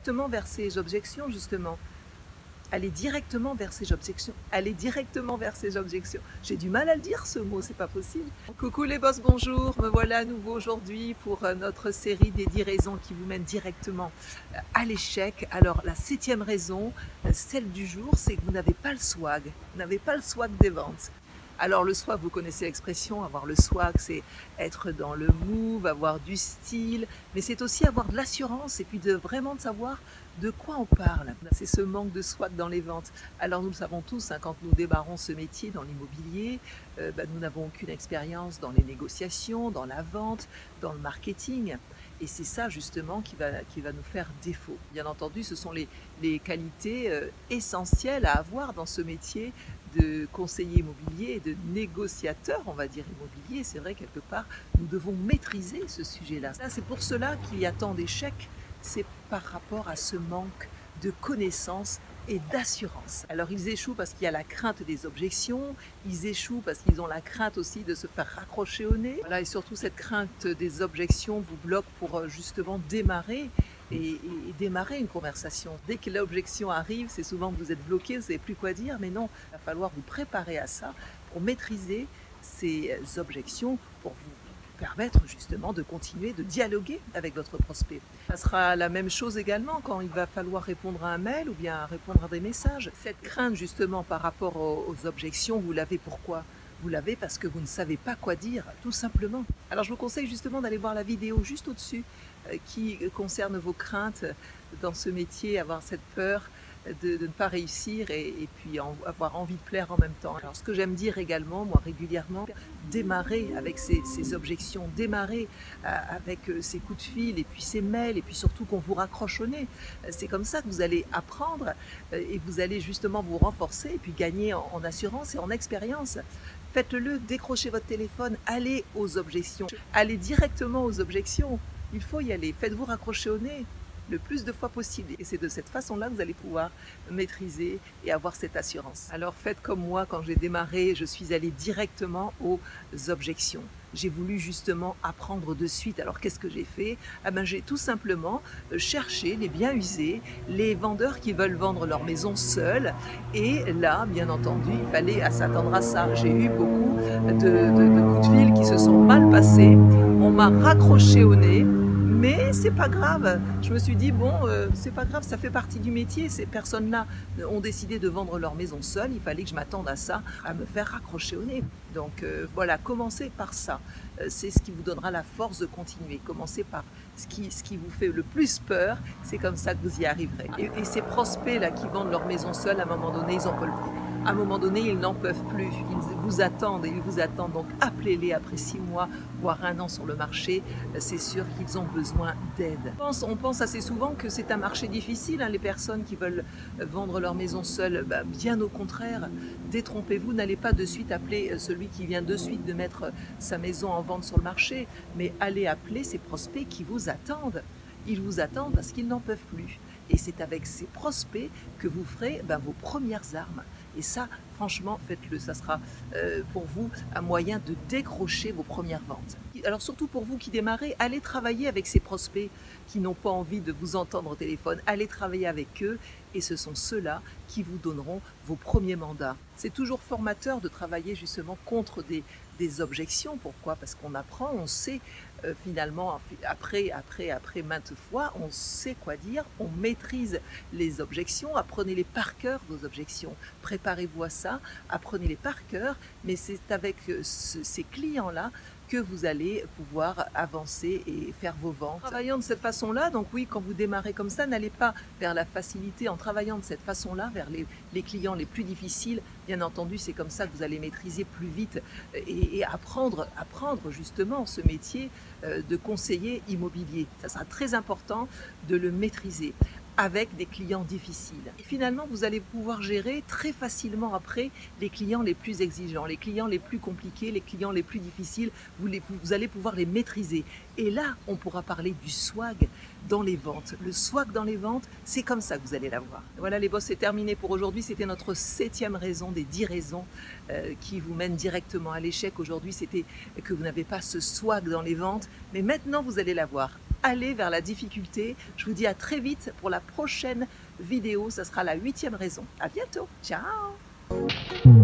directement vers ces objections, justement. Aller directement vers ces objections. Aller directement vers ces objections. J'ai du mal à le dire ce mot, c'est pas possible. Coucou les boss, bonjour. Me voilà à nouveau aujourd'hui pour notre série des 10 raisons qui vous mènent directement à l'échec. Alors la 7e raison, celle du jour, c'est que vous n'avez pas le swag. Vous n'avez pas le swag des ventes. Alors le swag, vous connaissez l'expression, avoir le swag, c'est être dans le move, avoir du style, mais c'est aussi avoir de l'assurance et puis vraiment de savoir de quoi on parle. C'est ce manque de swag dans les ventes. Alors nous le savons tous, quand nous démarrons ce métier dans l'immobilier, nous n'avons aucune expérience dans les négociations, dans la vente, dans le marketing. Et c'est ça justement qui va nous faire défaut. Bien entendu, ce sont les qualités essentielles à avoir dans ce métier de conseiller immobilier et de négociateur, on va dire, immobilier. C'est vrai, quelque part, nous devons maîtriser ce sujet-là. C'est pour cela qu'il y a tant d'échecs, c'est par rapport à ce manque de connaissances et d'assurance. Alors ils échouent parce qu'il y a la crainte des objections, ils échouent parce qu'ils ont la crainte aussi de se faire raccrocher au nez. Voilà, et surtout cette crainte des objections vous bloque pour justement démarrer et démarrer une conversation. Dès que l'objection arrive, c'est souvent que vous êtes bloqué, vous ne savez plus quoi dire, mais non, il va falloir vous préparer à ça pour maîtriser ces objections, pour vous permettre justement de continuer de dialoguer avec votre prospect. Ça sera la même chose également quand il va falloir répondre à un mail ou bien répondre à des messages. Cette crainte justement par rapport aux objections, vous l'avez pourquoi ? Vous l'avez parce que vous ne savez pas quoi dire, tout simplement. Alors je vous conseille justement d'aller voir la vidéo juste au-dessus qui concerne vos craintes dans ce métier, avoir cette peur de ne pas réussir et puis avoir envie de plaire en même temps. Alors ce que j'aime dire également, moi régulièrement, démarrer avec ces objections, démarrer avec ces coups de fil et puis ces mails et puis surtout qu'on vous raccroche au nez. C'est comme ça que vous allez apprendre et vous allez justement vous renforcer et puis gagner en assurance et en expérience. Faites-le, décrochez votre téléphone, allez aux objections, allez directement aux objections. Il faut y aller, faites-vous raccrocher au nez le plus de fois possible. Et c'est de cette façon-là que vous allez pouvoir maîtriser et avoir cette assurance. Alors faites comme moi, quand j'ai démarré, je suis allée directement aux objections. J'ai voulu justement apprendre de suite. Alors qu'est-ce que j'ai fait ? J'ai tout simplement cherché les bien usés, les vendeurs qui veulent vendre leur maison seuls. Et là, bien entendu, il fallait s'attendre à ça. J'ai eu beaucoup de coups de fil qui se sont mal passés. On m'a raccroché au nez. Mais c'est pas grave, je me suis dit bon, c'est pas grave, ça fait partie du métier, ces personnes-là ont décidé de vendre leur maison seules, il fallait que je m'attende à ça, à me faire raccrocher au nez. Donc voilà, commencez par ça, c'est ce qui vous donnera la force de continuer. Commencez par ce qui vous fait le plus peur, c'est comme ça que vous y arriverez. Et ces prospects-là qui vendent leur maison seules, à un moment donné, ils en peuvent plus. À un moment donné, ils n'en peuvent plus, ils vous attendent et ils vous attendent, donc appelez-les après 6 mois, voire 1 an sur le marché, c'est sûr qu'ils ont besoin d'aide. On pense assez souvent que c'est un marché difficile, les personnes qui veulent vendre leur maison seules, bien au contraire, détrompez-vous, n'allez pas de suite appeler celui qui vient de suite de mettre sa maison en vente sur le marché, mais allez appeler ces prospects qui vous attendent. Ils vous attendent parce qu'ils n'en peuvent plus. Et c'est avec ces prospects que vous ferez vos premières armes. Et ça, franchement, faites-le. Ça sera pour vous un moyen de décrocher vos premières ventes. Alors surtout pour vous qui démarrez, allez travailler avec ces prospects qui n'ont pas envie de vous entendre au téléphone. Allez travailler avec eux et ce sont ceux-là qui vous donneront vos premiers mandats. C'est toujours formateur de travailler justement contre des objections. Pourquoi ? Parce qu'on apprend, on sait finalement, après maintes fois, on sait quoi dire, on maîtrise les objections, apprenez-les par cœur, vos objections. Préparez-vous à ça, apprenez-les par cœur, mais c'est avec ces clients-là que vous allez pouvoir avancer et faire vos ventes. Travaillant de cette façon-là, donc oui, quand vous démarrez comme ça, n'allez pas vers la facilité. En travaillant de cette façon-là, vers les clients les plus difficiles, bien entendu, c'est comme ça que vous allez maîtriser plus vite et apprendre justement ce métier de conseiller immobilier. Ça sera très important de le maîtriser avec des clients difficiles. Et finalement, vous allez pouvoir gérer très facilement après les clients les plus exigeants, les clients les plus compliqués, les clients les plus difficiles, vous allez pouvoir les maîtriser. Et là, on pourra parler du swag dans les ventes. Le swag dans les ventes, c'est comme ça que vous allez l'avoir. Voilà les boss, c'est terminé pour aujourd'hui. C'était notre 7e raison des 10 raisons qui vous mènent directement à l'échec. Aujourd'hui, c'était que vous n'avez pas ce swag dans les ventes, mais maintenant, vous allez l'avoir. aller vers la difficulté. Je vous dis à très vite pour la prochaine vidéo, ça sera la 8e raison. À bientôt, ciao!